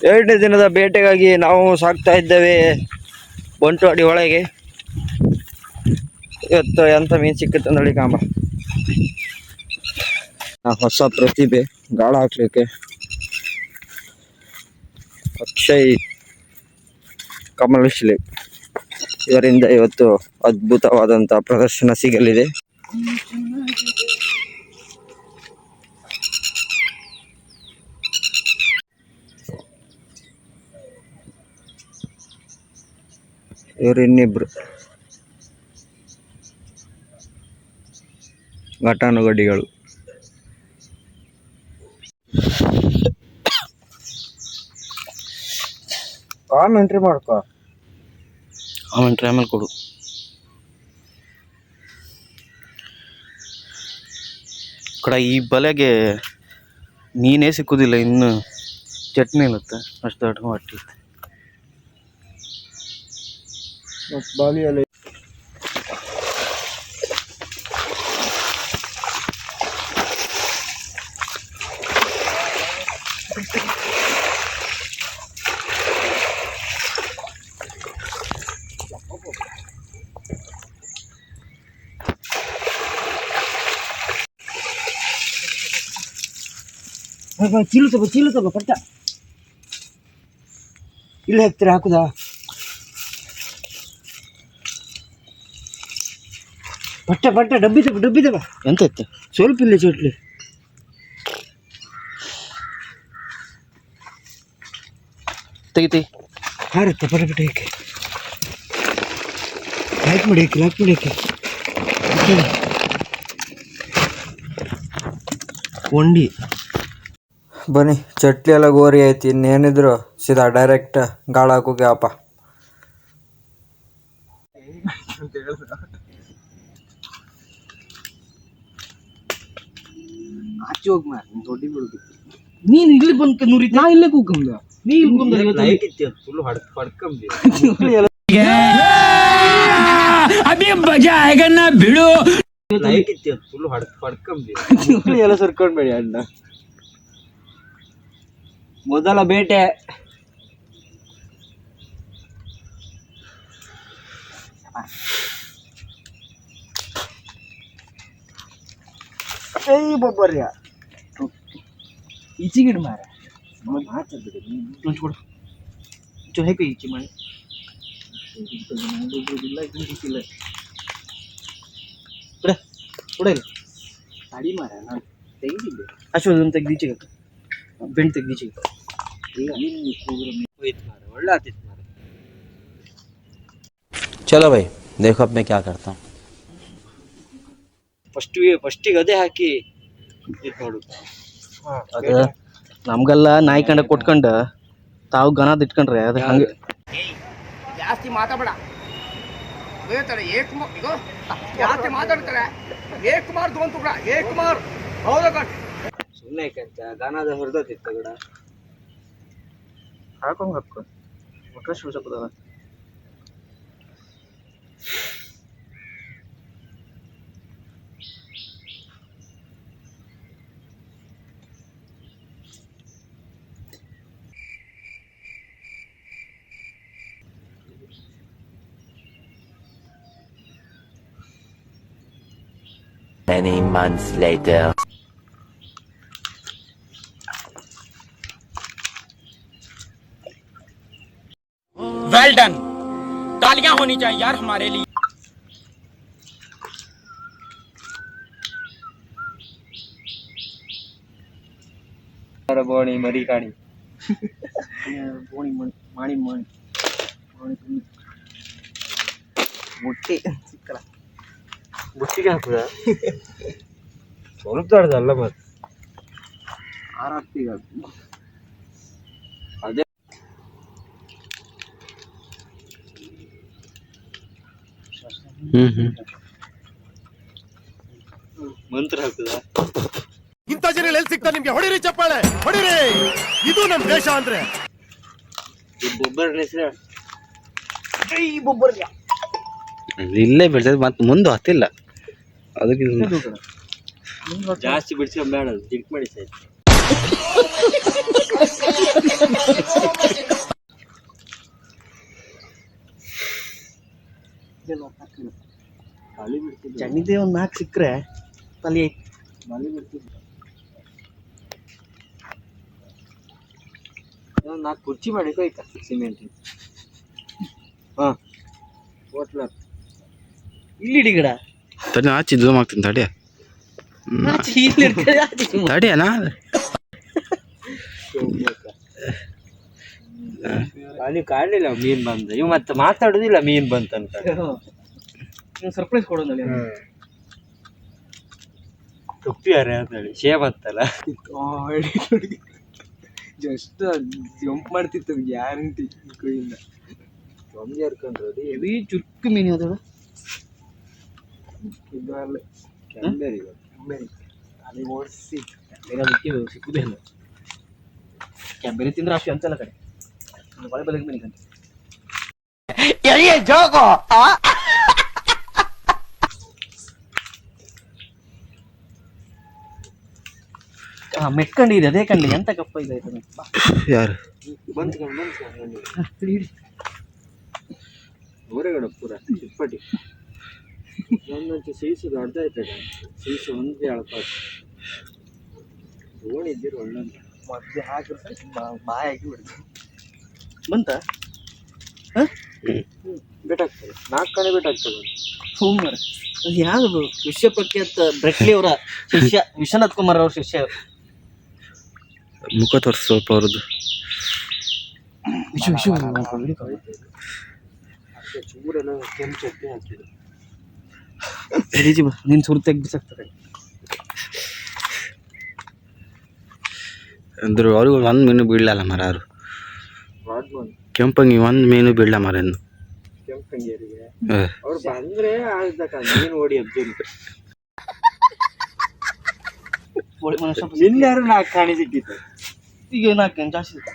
ಎರಡನೇ ದಿನದ ಬೇಟೆಗಾಗಿ ನಾವು ಸಾಗ್ತಾ ಇದ್ದೇವೆ ಬಂಟ್ವಾಡಿ ಒಳಗೆ. ಇವತ್ತು ಎಂತ ಮೀನು ಸಿಕ್ಕುತ್ತೆ ನೋಡಿ ಕಾಂಬ. ಹೊಸ ಪ್ರತಿಭೆ ಗಾಳ ಹಾಕ್ಲಿಕ್ಕೆ ಅಕ್ಷಯ್ ಕಮಲಶ್ರೀ ಇವರಿಂದ ಇವತ್ತು ಅದ್ಭುತವಾದಂಥ ಪ್ರದರ್ಶನ ಸಿಗಲಿದೆ. ಇವರಿನ್ನಿಬ್ರು ಘಟಾನುಘಟಿಗಳು. ಕಾಮೆಂಟ್ರಿ ಮಾಡ್ಕೊ, ಕಾಮೆಂಟ್ರಿ ಆಮೇಲೆ ಕೊಡು. ಕಡ ಈ ಬಲೆಗೆ ಮೀನೇ ಸಿಕ್ಕುದಿಲ್ಲ, ಇನ್ನು ಚಟ್ನಿ ಇರುತ್ತೆ ಅಷ್ಟು ದೊಡ್ಡ ಮಟ್ಟಿ. ಬಾವಿಯಲ್ಲಿ ಚೀಲು ತಗೋ ಪಟ್ಟ ಇಲ್ಲಿ ಹಾಕ್ತೀರಾ? ಹಾಕುದಾ? ಪಟ್ಟ ಡಬ್ಬಿ ತಗೋ. ಎಂತ ಇತ್ತು? ಸ್ವಲ್ಪ ಇಲ್ಲ ಚೋಟ್ಲಿ. ತೆಗಿತಿ ಹಾರುತ್ತೆ ಪಟ ಹಾಕಿ ಮಾಡಿ ಒಂಡಿ. ಬನ್ನಿ, ಚಟ್ಲಿ ಎಲ್ಲ ಗೋರಿ ಐತಿ, ಇನ್ನೇನಿದ್ರು ಸೀದಾ ಡೈರೆಕ್ಟ್ ಗಾಳ ಹಾಕೋಕೆ ಅಪ್ಪ. ಆಚೆ ಹೋಗಿ ಮಾರ ದೊಡ್ಡ ಬಿಡುದು. ನೀನು ಇಲ್ಲಿ ಬಂದ ನುರಿ, ನಾ ಇಲ್ಲೇ ಕೂಕಂದ. ನೀ ಇಲ್ಲಿ ಬಂದ ಲೈಟ್ ಇತ್ತು ಫುಲ್ ಹೊಡ್ಕಂಬಿ. ಅಭಿ ಮಜಾ ಆएगा ना ಬಿಡು. ಲೈಟ್ ಇತ್ತು ಫುಲ್ ಹೊಡ್ಕಂಬಿ. ಎಲ್ಲ ಸರ್ಕೊಂಡ್ಬೇಡಿ ಅಣ್ಣ. ಮೊದಲ ಬೇಟೆ. ಏಯ್ ಬೊಬ್ಬರ್ಯ ಈಚಿಗಿಡ್ ಮಾರ ಕೊಡು ಚೊ ಹೇಗೆ ಈಚಿ ಮಾಡಿ ಕೊಡಲ್ಲ ಅಡಿ ಮಾರ. ನಾನು ತೆಗಿದ್ದೆ ಅಷ್ಟೊಂದು ತೆಗ್ದೀಚಿಗೆ ಬೆಂಡ್ ತೆಗ್ದೀಚಿಗೆ ಈಗ ಹೋಯ್ತು ಮಾರ. ಒಳ್ಳೆ ಆತಿತ್ತು ಮಾರ. चलो भाई देखो अब मैं क्या करता हूँ. ಫಸ್ಟಿಗೆ ಅದೇ ಹಾಕಿ ಇದು ಮಾಡು. ಅದು ನಮ್ಗೆಲ್ಲ ನಾಯಿ ಕಂಡ ಕೊಟ್ಕೊಂಡು ತಾವು ಗಣದ ಇಟ್ಕೊಂಡ್ರೆ ಅದು ಹಂಗೆ ಜಾಸ್ತಿ ಮಾತಾಡಬೇಡ. ಜಾಸ್ತಿ ಮಾತಾಡ್ತಾರೆ. ಏಕುಮಾರ್ ತಗೊಂತು ಬಿಡ. ಏಕುಮಾರ್ ಹೌದಾ ಸುಮ್ಮನೆ ಕಂತ ಗಣದ ಹೊರದತ್ತಿತ್ತು ಗಡ ಹಾಕೊಂಡ್ ಹಾಕೋ ಮುಟ್ಟ ಶಿವಸಪದ. Many months later. Well done. तालियां होनी चाहिए यार हमारे लिए. ಬೋಣಿ ಮರಿ ಕಾಣಿ ಬೋಣಿ ಮಾಣಿ ಮುಟ್ಟಿ ಸಿಕ್ಕಲ್ಲ. ಬುಟ್ಟಿಗೆ ಹಾಕುದ ಸ್ವಲ್ಪ ದೊಡ್ಡದಲ್ಲ ಮತ್ತೆ ಆರಾಪ್ತಿಗೆ ಅದೇ ಮಂತ್ರ ಹಾಕುದ. ಇಂಥ ಜನ ಎಲ್ಲಿ ಸಿಗ್ತಾ ನಿಮ್ಗೆ? ಹೊಡಿರಿ ಚಪ್ಪಾಳೆ ಹೊಡಿರಿ. ಇದು ನಮ್ ದೇಶ ಅಂದ್ರೆ. ಬೊಬ್ಬರ ಹೆಸರು ಇಲ್ಲೇ ಬೆಳ್ಸದ್ ಮತ್ತೆ ಮುಂದೆ ಹತ್ತಿಲ್ಲ. ಅದಕ್ಕೆ ಜಾಸ್ತಿ ಬಿಡಿಸ್ಕೊಂಬೇಡ, ತಿಕ್ ಮಾಡಿ ಸಾಯ್ತು. ಚಣಿದೆ ಒಂದು 4 ಸಿಕ್ಕರೆ ತಲೆ ಮಲಿ ಬಿಡ್ತಿದ್ದ. ಒಂದು 4 ಕುರ್ಚಿ ಮಾಡಿ ಹೋಯ್ತಾ ಸಿಮೆಂಟ್. ಹಾಂ ಹೋಟ್ಲ ಇಲ್ಲಿ ಗಿಡ ತಡಿ ಆಚೆ ಜೂಮ್ ಆಗ್ತೀನಿ ತಡಿಯ ತಡಿಯನಾ ಅಲ್ಲಿ ಕಾಣಲಿಲ್ಲ ಮೀನ್ ಬಂದ. ಇವ್ ಮತ್ತೆ ಮಾತಾಡುದಿಲ್ಲ ಮೀನ್ ಬಂತಂತ. ಸರ್ಪ್ರೈಸ್ ಕೊಡೋದಲ್ಲಿ ತುಪ್ಪಿಯಾರೆ ಅಂತೇಳಿ ಶೇವ್ ಅಂತಲ್ಲ ಜಸ್ಟ್ ಜಂಪ್ ಮಾಡ್ತಿತ್ತು ಗ್ಯಾರಂಟಿ ಕೈಯಿಂದ. ಒಮ್ಮೆ ಹರ್ಕೊಂಡ್ರೆ ಹೆವಿ ಚುರುಕು ಮೀನು ಅದಲ್ಲ ಇದು ಅಲ್ಲ ಕೆಂಬೇರಿ ಅಲ್ಲಿ ಓಡಿಸಿ ಬೇರೆ ಸಿಕ್ಕುದೇ ಇಲ್ಲ. ಕೆಂಬೇರಿ ತಿಂದ್ರೆ ಅಷ್ಟು ಅಂತಲ್ಲ ಕಡೆ ಒಳೆ ಬಲಗೆ ಮೀನಿಗೆ ಅಂತ ಮೆಟ್ಕೊಂಡಿದೆ ಅದೇ ಕಂಡಿ ಎಂತ ಕಪ್ಪ ಇದಾಯ್ತು ಯಾರು ಹೊರಗಡೆ ಪೂರ ಇಪ್ಪಟಿ ಒಂದೊಂದು ಸೀಸು ದೊಡ್ಡದಾಯ್ತದ. ಸೀಸು ಒಂದೇ ಅಳಪಾತು ಓಣಿದ್ದೀರಿ ಒಳ್ಳೆ ಮಧ್ಯೆ ಹಾಕಿದ್ರೆ ಬಾಯಿ ಹಾಕಿ ಬಿಡ್ತು ಬಂತ ಬೆಟ್ಟಾಗ್ತದೆ 4 ಕಡೆ ಬೆಟ್ಟಾಗ್ತದೆ. ಸೋಮವಾರ ಅದು ಯಾವುದು ವಿಶ್ವಪ್ರಖ್ಯಾತ ಬ್ರೆಟ್ಲಿ ಅವರ ಶಿಷ್ಯ ವಿಶ್ವನಾಥ್ ಕುಮಾರ್ ಅವ್ರ ಶಿಷ್ಯ. ಮುಖ ತೋರಿಸಿ ಸ್ವಲ್ಪ ಅವ್ರದ್ದು ಚೂರೆಲ್ಲ ಕೆಂಪು ಚಟ್ನಿ ಹಾಕಿದ್ರು ನೀನು ಸುರು ತೆಗ್ದು ಬಿಸಾಕ್ತಾರೆ ಅಂದ್ರೆ ಅವ್ರಿಗೆ ಒಂದು ಮೀನು ಬೀಳಲ್ಲ ಮರ ಅವರು ಕೆಂಪಂಗಿ ಒಂದು ಮೀನು ಬೀಳಲ್ಲ ಮರ ಎಂದು ಕೆಂಪಂಗಿಯರಿಗೆ ಅವ್ರು ಬಂದ್ರೆ ಆಗ್ದಕ್ಕ ಮೀನು ಓಡಿ ಅಬ್ಜರ್ವ್ ನಿನ್ಯಾರು 4 ಕಾಣಿ ಸಿಕ್ಕಿತ್ತು. ಈಗ 4 ಜಾಸ್ತಿ ಸಿಕ್ಕ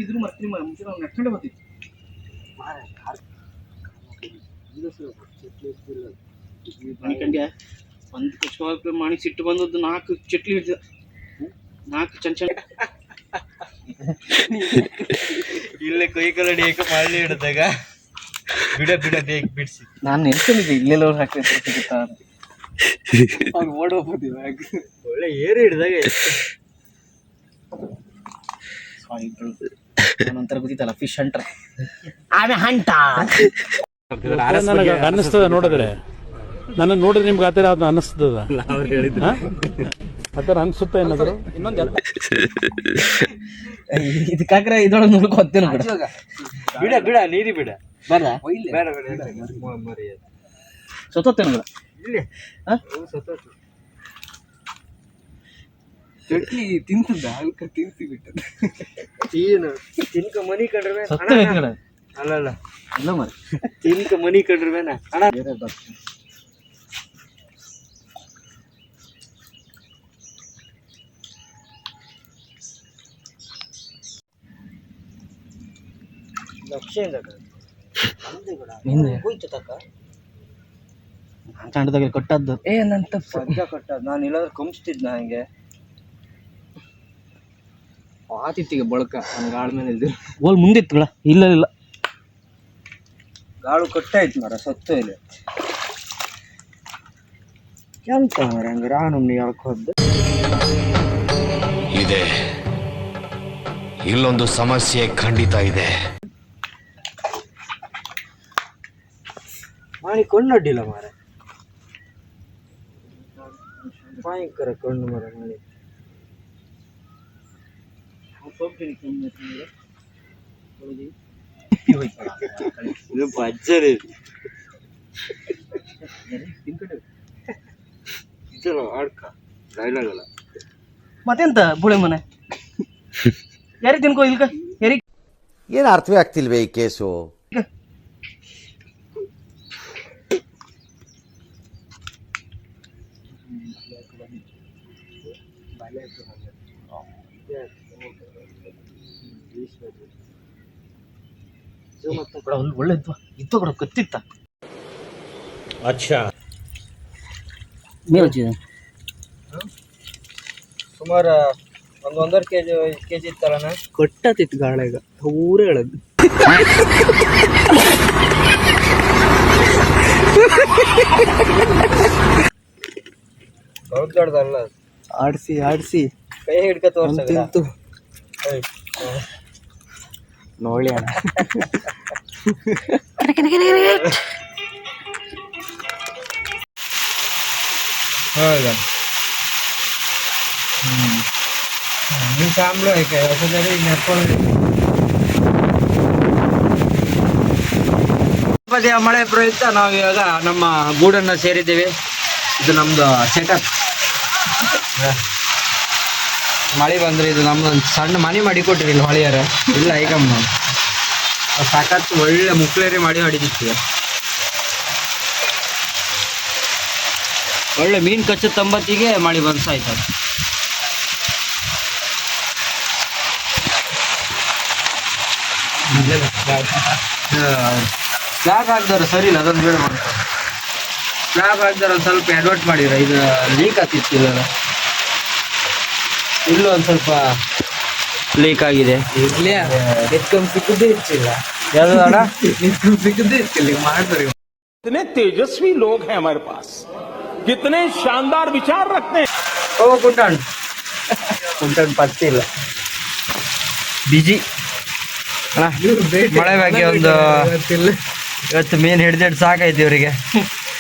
ಇದ್ರು ಮತ್ತೆ ಮುಂಚೆ ನಾವು ನಡ್ಕೊಂಡೆ ಬರ್ತೀವಿ. ಕಂಡ್ಯ ಒಂದು ಪುಷ್ಪ ಮಾಡಿ ಸಿಟ್ಟು ಬಂದದ್ದು 4 ಚಟ್ಲಿ ಹಿಡಿದ 4 ಚಂಚ ಇಲ್ಲೇ ಕೈ ಕಲಡಿ ಏಕ ಮಾಡಿ ಹಿಡಿದಾಗ ಬಿಡ ಬಿಡಿಸಿ ನಾನು ನೆನ್ಸ್ಕೊಂಡಿದ್ದೆ ಇಲ್ಲೆಲ್ಲ ಹಾಕಿ ಸಿಗುತ್ತಾ ಅಂತ. ಅವ್ರು ಓಡೋಗ್ಬೋದಿಲ್ಲ ಒಳ್ಳೆ ಏರು ಹಿಡಿದಾಗ ಒಂಥರ ಗೊತ್ತಿತ್ತಲ್ಲ ಫಿಶ್ ಹಂಟರ್ ಹಂಟ ನನಗೆ ಅನ್ನಿಸ್ತದ ನೋಡಿದ್ರೆ ನನ್ನ ನೋಡಿದ್ರೆ ನಿಮ್ಗೆ ಆ ಥರ ಅದು ಅನ್ನಿಸ್ತದ ಆ ಥರ ಅನ್ಸುತ್ತೆ ಏನಾದ್ರು ಇನ್ನೊಂದು ಇದಕ್ಕಾಗ್ರೆ ಇದ್ರೊಳಗೆ ನೋಡ್ಕೊತ್ತೇನೆ ಬಿಡ ನೀರಿ ಬಿಡ ಬೇಡ ಸತ್ತೋತ್ತೇನೆ ಇಲ್ಲಿ ಚಟ್ನಿ ತಿಂತದ ಅಲ್ಕ ತಿಂತಿ ಬಿಟ್ಟದ ಏನು ತಿನ್ಕ ಮನಿ ಕಂಡ್ರೆ ಅಲ್ಲ ಇಲ್ಲ ಮರಿ ತಿನ್ಕ ಮನಿ ಕಂಡ್ರವೇನ ಹಣ ಚಂಡದಾಗ ಕಟ್ಟದ್ದು ಏನಂತ ಕಟ್ಟದ್ ನಾನು ಇಲ್ಲಾಂದ್ರೆ ಕಂಬಿಸ್ತಿದ್ನ ಹಂಗೆ ಆತಿತ್ತಿಗೆ ಬಳಕ ನನ್ನ ಗಾಳ ಮೇಲೆ ಇಲ್ದಿ ಓಲ್ ಮುಂದಿತ್ತುಗಳ ಇಲ್ಲ ಗಾಳು ಕಟ್ಟಾಯ್ತು ಮರ ಸತ್ತು ಇಲ್ಲ ಎಂತ ಮರ ಹಂಗ ರಾಣಮ್ನಿ ಹೇಳ್ಕೊದ್ದು ಇದೆ. ಇಲ್ಲೊಂದು ಸಮಸ್ಯೆ ಖಂಡಿತ ಇದೆ. ಮಾಡಿ ಕೊಂಡೊಡ್ಡಿಲ್ಲ ಮಾರ ಭಯಂಕರ ಕಣ್ಣು ಮರ ಮಾಡಿ ಅಜ್ಜರಿ ಆಡ್ಕ ಡೈಲಾಗ್ ಅಲ್ಲ ಮತ್ತೆಂತ ಬುಳೆ ಮನೆ ಯಾರಿ ತಿನ್ಕೋ ಇಲ್ಕ ಯಾರಿ ಏನು ಅರ್ಥವೇ ಆಗ್ತಿಲ್ವೇ ಈ ಕೇಸು? ಒಳ್ಳೆ ಇತ್ತು ಕೂಡ ಗೊತ್ತಿತ್ತ. ಸುಮಾರು ಒಂದು 1.5 ಕೆಜಿ ಇತ್ತಲ್ಲ. ಕೊಟ್ಟತಿತ್ತು ಗಾಳ ಈಗ ಊರ ಹೇಳದು. ದೊಡ್ಡದಲ್ಲ, ಆಡಿಸಿ ಕೈ ಹಿಡ್ಕ ತೋರ್ಸಂತು ನೋಡಿ ಅಣ್ಣ. ಹೌದಾ ನೀವು ಸಾಂಬಳು ಮಳೆ ಪ್ರಯುಕ್ತ ನಾವು ಇವಾಗ ನಮ್ಮ ಗೂಡನ್ನು ಸೇರಿದ್ದೇವೆ. ಇದು ನಮ್ದು ಸೆಟಪ್. ಮಳೆ ಬಂದ್ರೆ ಇದು ನಮ್ದೊಂದು ಸಣ್ಣ ಮನೆ ಮಾಡಿ ಕೊಟ್ಟಿರಿಲ್ಲ ಹೊಳೆಯಾರ ಇಲ್ಲ. ಈಗ ನಾವು ಸಾಕತ್ತು ಒಳ್ಳೆ ಮುಕ್ಳೇರಿ ಮಾಡಿ ಹೊಡಿದಿತ್ತು. ಒಳ್ಳೆ ಮೀನು ಕಚ್ಚು ತಂಬತ್ತಿಗೆ ಮಳೆ ಬಂದು ಸಾಯ್ತದೆ. ಸ್ಲ್ಯಾಬ್ ಹಾಕ್ದವ್ರು ಸರಿ ಇಲ್ಲ, ಅದೊಂದು ಬೇಡ ಮಾಡ್ತಾರೆ. ಸ್ಲ್ಯಾಬ್ ಹಾಕ್ದವ್ರು ಒಂದು ಸ್ವಲ್ಪ ಅಡ್ವರ್ಟ್ ಮಾಡಿರ, ಇದು ಲೀಕ್ ಆಗ್ತಿತ್ತಿಲ್ಲ. ಇಲ್ಲೂ ಒಂದು ಸ್ವಲ್ಪ ಲೀಕ್ ಆಗಿದೆ. ಸಿಕ್ಕದೇ ಇರ್ತಿಲ್ಲ ಯಾವ್ದು ಅಣ್ಣ, ಸಿಕ್ಕದೇ ಇರ್ತಿಲ್ಲ ಮಾಡ್ತಾರೆ. कितने तेजस्वी लोग हैं हमारे पास, कितने शानदार विचार रखते हैं. ಓ ಕುಂಟಣ್ ಪತ್ತಿ ಇಲ್ಲ, ಬಿಜಿ ಅಣ್ಣ. ಮಳೆ ಬಗ್ಗೆ ಒಂದು ಇವತ್ತು ಮೀನು ಹಿಡ್ದಿಟ್ಟು ಸಾಕಾಯ್ತು ಇವರಿಗೆ.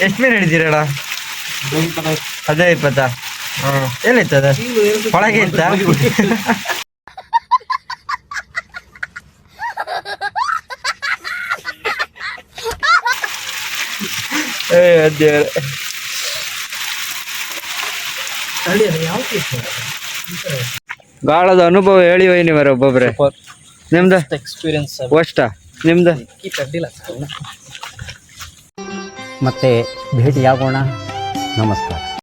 ಎಷ್ಟು ಮೀನು ಹಿಡಿದಿರಣ್ಣ? 15-20. ಎಲ್ಲಿತ್ತು ಅದು? ಒಳಗೆ ಇತ್ತ? ಗಾಳದ ಅನುಭವ ಹೇಳಿ ಹೋಯ್ನಿ ಮರ ಒಬ್ಬೊಬ್ರೆ. ನಿಮ್ದು ಎಕ್ಸ್ಪೀರಿಯನ್ಸ್ ಅಷ್ಟ ನಿಮ್ದು? ಮತ್ತೆ ಭೇಟಿಯಾಗೋಣ. ನಮಸ್ಕಾರ.